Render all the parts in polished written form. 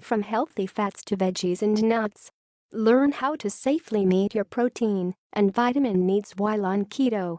from healthy fats to veggies and nuts. Learn how to safely meet your protein and vitamin needs while on keto.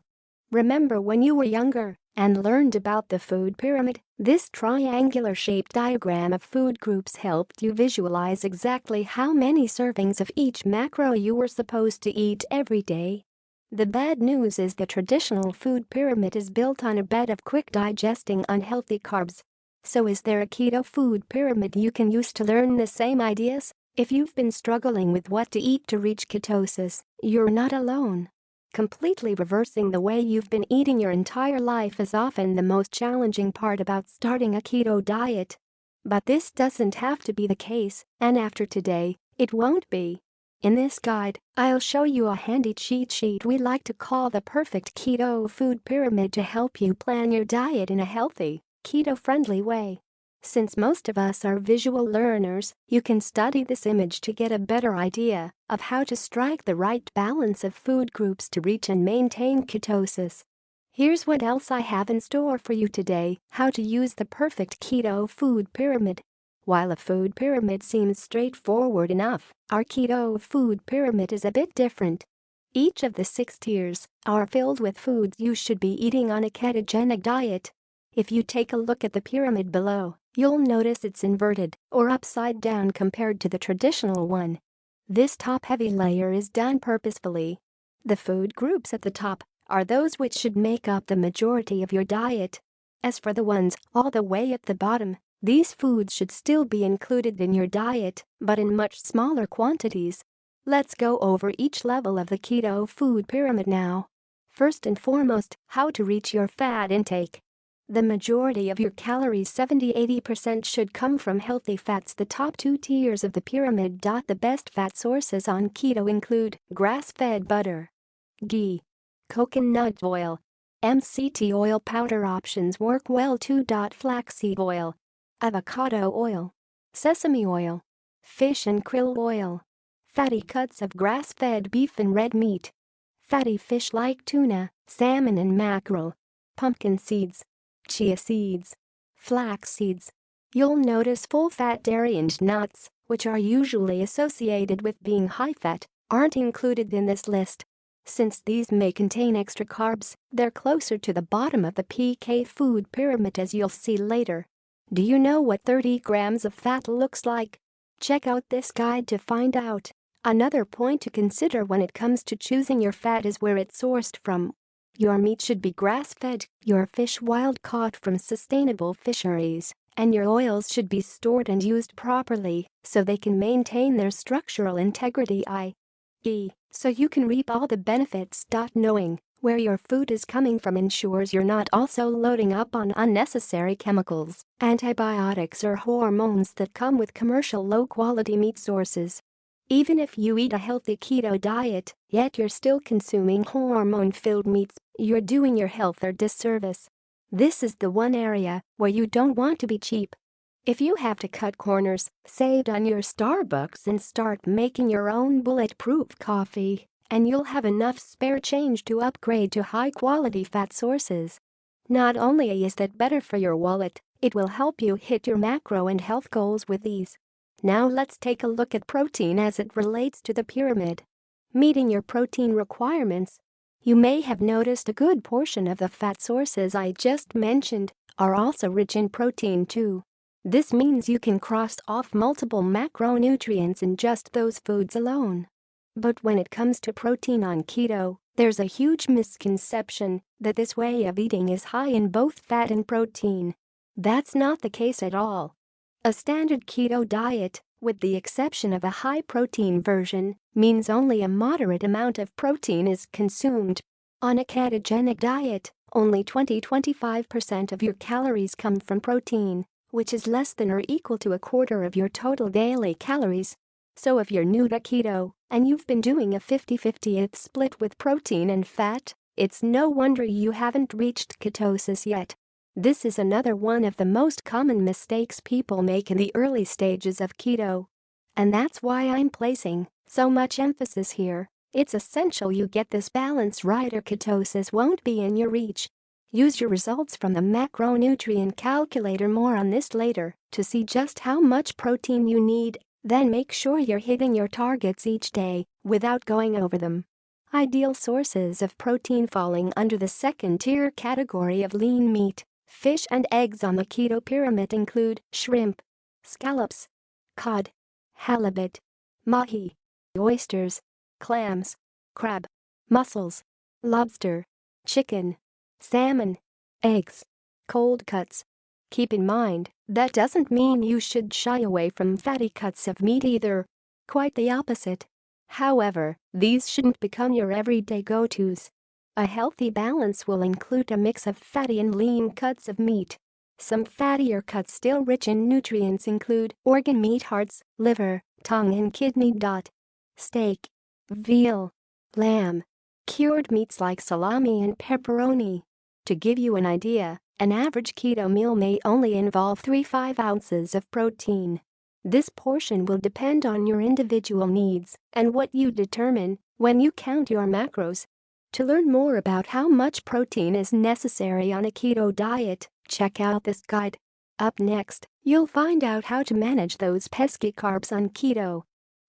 Remember when you were younger and learned about the food pyramid? This triangular-shaped diagram of food groups helped you visualize exactly how many servings of each macro you were supposed to eat every day. The bad news is the traditional food pyramid is built on a bed of quick-digesting unhealthy carbs. So is there a keto food pyramid you can use to learn the same ideas? If you've been struggling with what to eat to reach ketosis, you're not alone. Completely reversing the way you've been eating your entire life is often the most challenging part about starting a keto diet. But this doesn't have to be the case, and after today, it won't be. In this guide, I'll show you a handy cheat sheet we like to call the perfect keto food pyramid to help you plan your diet in a healthy, keto-friendly way. Since most of us are visual learners, you can study this image to get a better idea of how to strike the right balance of food groups to reach and maintain ketosis. Here's what else I have in store for you today: how to use the perfect keto food pyramid. While a food pyramid seems straightforward enough, our keto food pyramid is a bit different. Each of the 6 tiers are filled with foods you should be eating on a ketogenic diet. If you take a look at the pyramid below, you'll notice it's inverted or upside down compared to the traditional one. This top-heavy layer is done purposefully. The food groups at the top are those which should make up the majority of your diet. As for the ones all the way at the bottom, these foods should still be included in your diet, but in much smaller quantities. Let's go over each level of the keto food pyramid now. First and foremost, how to reach your fat intake. The majority of your calories, 70–80%, should come from healthy fats. The top 2 tiers of the pyramid. The best fat sources on keto include grass-fed butter, ghee, coconut oil, MCT oil. Powder options work well too. Flaxseed oil, avocado oil, sesame oil, fish and krill oil, fatty cuts of grass-fed beef and red meat, fatty fish like tuna, salmon and mackerel, pumpkin seeds, chia seeds, flax seeds. You'll notice full-fat dairy and nuts, which are usually associated with being high-fat, aren't included in this list. Since these may contain extra carbs, they're closer to the bottom of the PK food pyramid, as you'll see later. Do you know what 30 grams of fat looks like? Check out this guide to find out. Another point to consider when it comes to choosing your fat is where it's sourced from. Your meat should be grass-fed, your fish wild-caught from sustainable fisheries, and your oils should be stored and used properly so they can maintain their structural integrity, i.e., so you can reap all the benefits. Knowing where your food is coming from ensures you're not also loading up on unnecessary chemicals, antibiotics, or hormones that come with commercial low-quality meat sources. Even if you eat a healthy keto diet, yet you're still consuming hormone-filled meats, you're doing your health a disservice. This is the one area where you don't want to be cheap. If you have to cut corners, save on your Starbucks and start making your own bulletproof coffee, and you'll have enough spare change to upgrade to high-quality fat sources. Not only is that better for your wallet, it will help you hit your macro and health goals with ease. Now let's take a look at protein as it relates to the pyramid. Meeting your protein requirements. You may have noticed a good portion of the fat sources I just mentioned are also rich in protein too. This means you can cross off multiple macronutrients in just those foods alone. But when it comes to protein on keto, there's a huge misconception that this way of eating is high in both fat and protein. That's not the case at all. A standard keto diet, with the exception of a high-protein version, means only a moderate amount of protein is consumed. On a ketogenic diet, only 20–25% of your calories come from protein, which is less than or equal to a quarter of your total daily calories. So if you're new to keto and you've been doing a 50–50 split with protein and fat, it's no wonder you haven't reached ketosis yet. This is another one of the most common mistakes people make in the early stages of keto. And that's why I'm placing so much emphasis here. It's essential you get this balance right or ketosis won't be in your reach. Use your results from the macronutrient calculator, more on this later, to see just how much protein you need. Then make sure you're hitting your targets each day without going over them. Ideal sources of protein falling under the second-tier category of lean meat, fish and eggs on the keto pyramid include shrimp, scallops, cod, halibut, mahi, oysters, clams, crab, mussels, lobster, chicken, salmon, eggs, cold cuts. Keep in mind, that doesn't mean you should shy away from fatty cuts of meat either. Quite the opposite. However, these shouldn't become your everyday go-tos. A healthy balance will include a mix of fatty and lean cuts of meat. Some fattier cuts still rich in nutrients include organ meat, hearts, liver, tongue and kidney. Steak, veal, lamb, cured meats like salami and pepperoni. To give you an idea, an average keto meal may only involve 3–5 ounces of protein. This portion will depend on your individual needs and what you determine when you count your macros. To learn more about how much protein is necessary on a keto diet, check out this guide. Up next, you'll find out how to manage those pesky carbs on keto.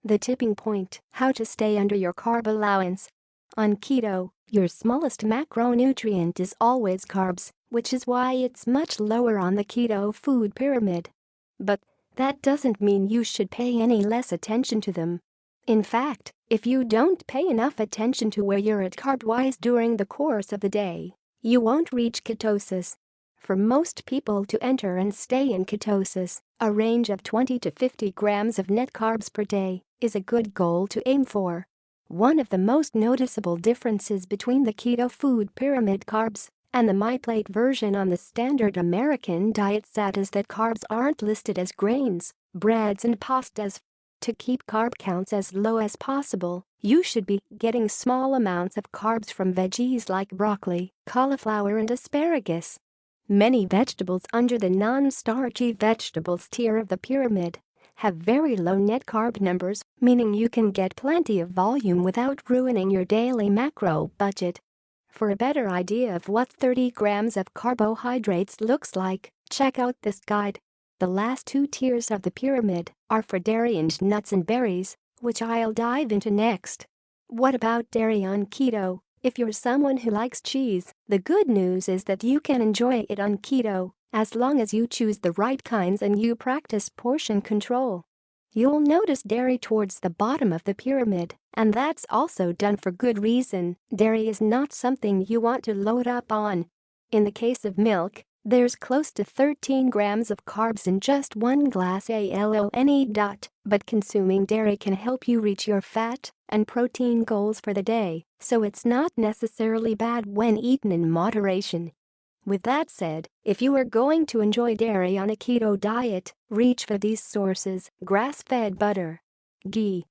The tipping point: how to stay under your carb allowance. On keto, your smallest macronutrient is always carbs, which is why it's much lower on the keto food pyramid. But that doesn't mean you should pay any less attention to them. In fact, if you don't pay enough attention to where you're at carb-wise during the course of the day, you won't reach ketosis. For most people to enter and stay in ketosis, a range of 20 to 50 grams of net carbs per day is a good goal to aim for. One of the most noticeable differences between the keto food pyramid carbs and the MyPlate version on the standard American diet set is that carbs aren't listed as grains, breads and pastas. To keep carb counts as low as possible, you should be getting small amounts of carbs from veggies like broccoli, cauliflower and asparagus. Many vegetables under the non-starchy vegetables tier of the pyramid have very low net carb numbers, meaning you can get plenty of volume without ruining your daily macro budget. For a better idea of what 30 grams of carbohydrates looks like, check out this guide. The last two tiers of the pyramid are for dairy and nuts and berries, which I'll dive into next. What about dairy on keto? If you're someone who likes cheese, the good news is that you can enjoy it on keto, as long as you choose the right kinds and you practice portion control. You'll notice dairy towards the bottom of the pyramid, and that's also done for good reason. Dairy is not something you want to load up on. In the case of milk, there's close to 13 grams of carbs in just one glass alone. But consuming dairy can help you reach your fat and protein goals for the day, so it's not necessarily bad when eaten in moderation. With that said, if you are going to enjoy dairy on a keto diet, reach for these sources: grass-fed butter, ghee,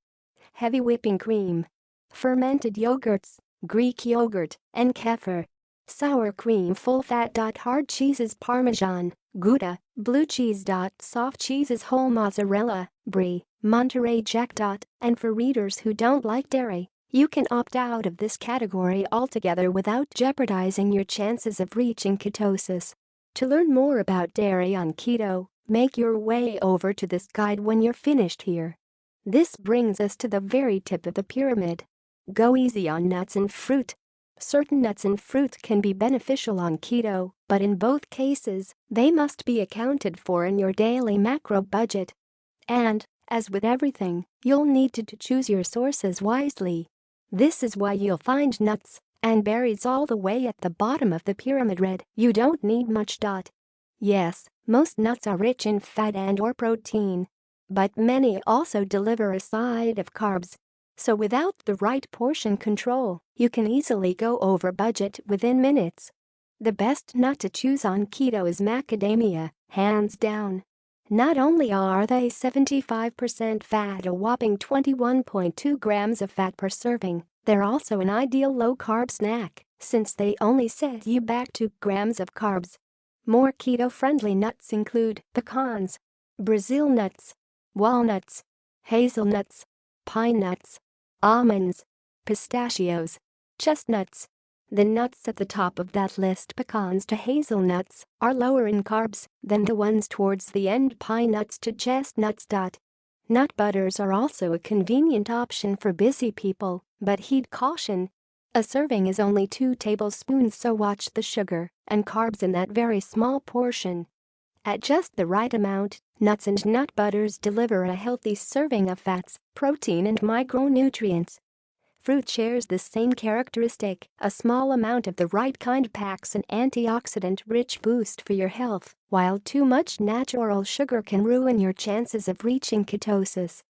heavy whipping cream, fermented yogurts, Greek yogurt, and kefir, sour cream, full-fat. Hard cheeses, Parmesan, Gouda, blue cheese. Soft cheeses, whole mozzarella, brie, Monterey Jack. And for readers who don't like dairy, you can opt out of this category altogether without jeopardizing your chances of reaching ketosis. To learn more about dairy on keto, make your way over to this guide when you're finished here. This brings us to the very tip of the pyramid. Go easy on nuts and fruit. Certain nuts and fruit can be beneficial on keto, but in both cases, they must be accounted for in your daily macro budget. And, as with everything, you'll need to choose your sources wisely. This is why you'll find nuts and berries all the way at the bottom of the pyramid. You don't need much. Yes, most nuts are rich in fat and/or protein, but many also deliver a side of carbs. So without the right portion control, you can easily go over budget within minutes. The best nut to choose on keto is macadamia, hands down. Not only are they 75% fat, a whopping 21.2 grams of fat per serving, they're also an ideal low-carb snack, since they only set you back 2 grams of carbs. More keto-friendly nuts include pecans, Brazil nuts, walnuts, hazelnuts, pine nuts, almonds, pistachios, chestnuts, The nuts at the top of that list, pecans to hazelnuts, are lower in carbs than the ones towards the end, pine nuts to chestnuts. Nut butters are also a convenient option for busy people, but heed caution. A serving is only 2 tablespoons, so watch the sugar and carbs in that very small portion. At just the right amount, nuts and nut butters deliver a healthy serving of fats, protein and micronutrients. Fruit shares the same characteristic. A small amount of the right kind packs an antioxidant-rich boost for your health, while too much natural sugar can ruin your chances of reaching ketosis.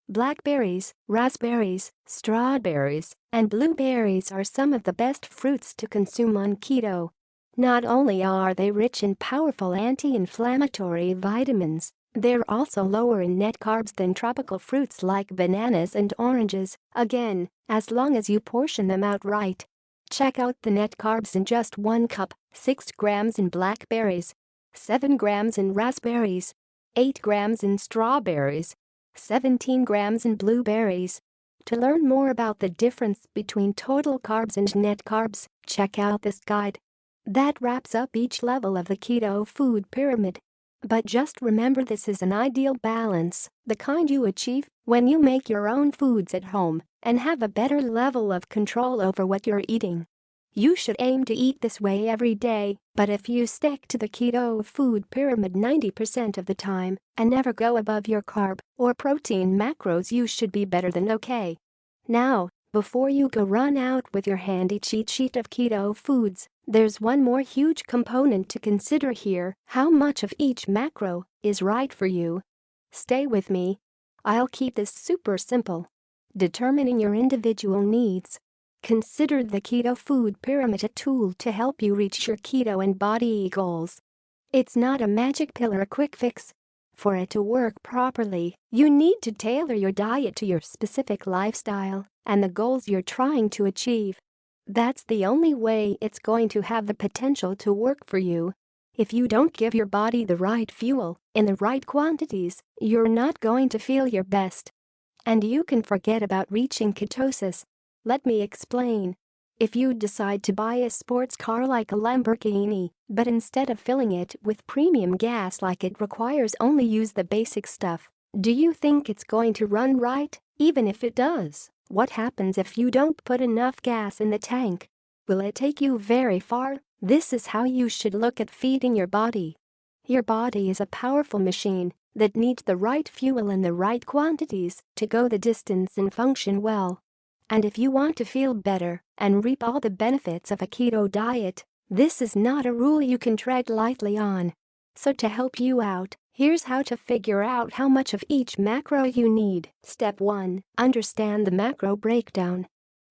Blackberries, raspberries, strawberries, and blueberries are some of the best fruits to consume on keto. Not only are they rich in powerful anti-inflammatory vitamins, they're also lower in net carbs than tropical fruits like bananas and oranges, again, as long as you portion them out right. Check out the net carbs in just 1 cup: 6 grams in blackberries, 7 grams in raspberries, 8 grams in strawberries, 17 grams in blueberries. To learn more about the difference between total carbs and net carbs, check out this guide. That wraps up each level of the keto food pyramid. But just remember, this is an ideal balance, the kind you achieve when you make your own foods at home and have a better level of control over what you're eating. You should aim to eat this way every day, but if you stick to the keto food pyramid 90% of the time and never go above your carb or protein macros, you should be better than okay. Now, before you go run out with your handy cheat sheet of keto foods, there's one more huge component to consider here: how much of each macro is right for you. Stay with me. I'll keep this super simple. Determining your individual needs. Consider the keto food pyramid a tool to help you reach your keto and body goals. It's not a magic pill or a quick fix. For it to work properly, you need to tailor your diet to your specific lifestyle and the goals you're trying to achieve. That's the only way it's going to have the potential to work for you. If you don't give your body the right fuel in the right quantities, you're not going to feel your best. And you can forget about reaching ketosis. Let me explain. If you decide to buy a sports car like a Lamborghini, but instead of filling it with premium gas like it requires, only use the basic stuff, do you think it's going to run right? Even if it does, what happens if you don't put enough gas in the tank? Will it take you very far? This is how you should look at feeding your body. Your body is a powerful machine that needs the right fuel in the right quantities to go the distance and function well. And if you want to feel better and reap all the benefits of a keto diet, this is not a rule you can tread lightly on. So to help you out, here's how to figure out how much of each macro you need. Step 1. Understand the macro breakdown.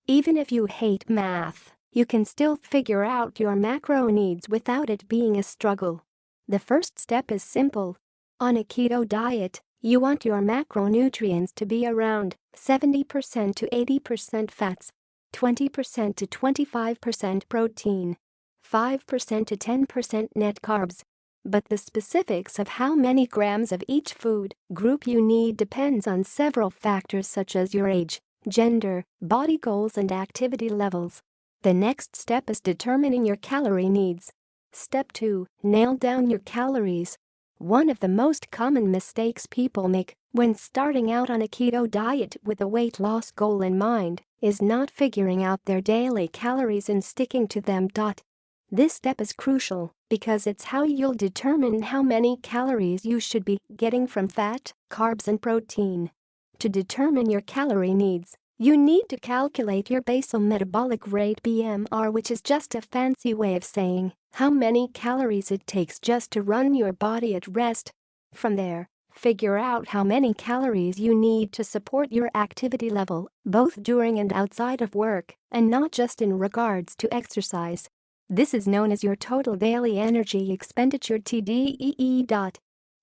Even if you hate math, you can still figure out your macro needs without it being a struggle. The first step is simple. On a keto diet, you want your macronutrients to be around 70% to 80% fats, 20% to 25% protein, 5% to 10% net carbs. But the specifics of how many grams of each food group you need depends on several factors such as your age, gender, body goals and activity levels. The next step is determining your calorie needs. Step 2. Nail down your calories. One of the most common mistakes people make when starting out on a keto diet with a weight loss goal in mind is not figuring out their daily calories and sticking to them. This step is crucial because it's how you'll determine how many calories you should be getting from fat, carbs and protein. To determine your calorie needs, you need to calculate your basal metabolic rate (BMR), which is just a fancy way of saying how many calories it takes just to run your body at rest. From there, figure out how many calories you need to support your activity level, both during and outside of work, and not just in regards to exercise. This is known as your total daily energy expenditure (TDEE).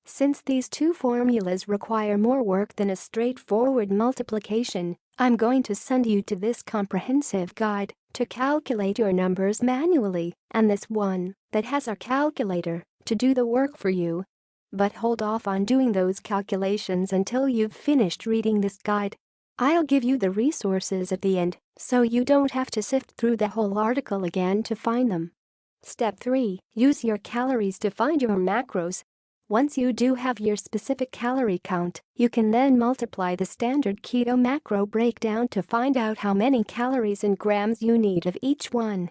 Since these two formulas require more work than a straightforward multiplication, I'm going to send you to this comprehensive guide to calculate your numbers manually and this one that has our calculator to do the work for you. But hold off on doing those calculations until you've finished reading this guide. I'll give you the resources at the end, so you don't have to sift through the whole article again to find them. Step 3. Use your calories to find your macros. Once you do have your specific calorie count, you can then multiply the standard keto macro breakdown to find out how many calories in grams you need of each one.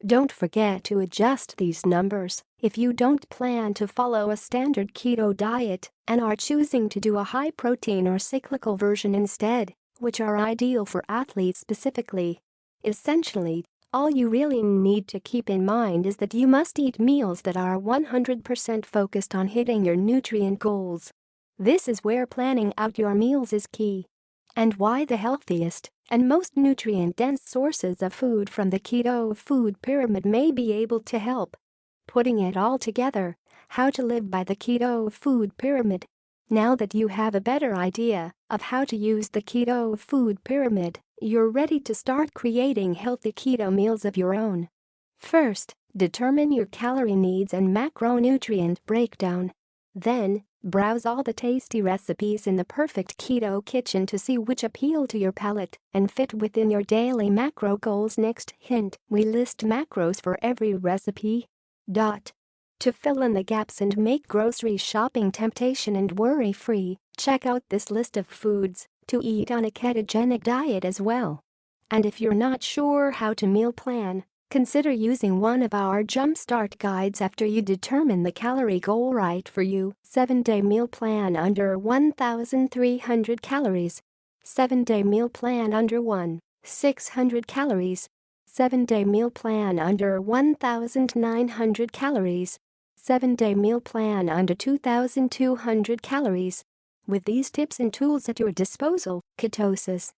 Don't forget to adjust these numbers if you don't plan to follow a standard keto diet and are choosing to do a high-protein or cyclical version instead, which are ideal for athletes specifically. Essentially, all you really need to keep in mind is that you must eat meals that are 100% focused on hitting your nutrient goals. This is where planning out your meals is key. And why the healthiest and most nutrient-dense sources of food from the keto food pyramid may be able to help. Putting it all together, how to live by the keto food pyramid. Now that you have a better idea of how to use the keto food pyramid, you're ready to start creating healthy keto meals of your own. First, determine your calorie needs and macronutrient breakdown. Then, browse all the tasty recipes in the perfect keto kitchen to see which appeal to your palate and fit within your daily macro goals. Next hint, we list macros for every recipe. To fill in the gaps and make grocery shopping temptation and worry-free, check out this list of foods to eat on a ketogenic diet as well. And if you're not sure how to meal plan, consider using one of our jumpstart guides after you determine the calorie goal right for you. 7-day meal plan under 1,300 calories. 7-day meal plan under 1,600 calories. 7-day meal plan under 1,900 calories. 7-day meal plan under 2,200 calories. With these tips and tools at your disposal, ketosis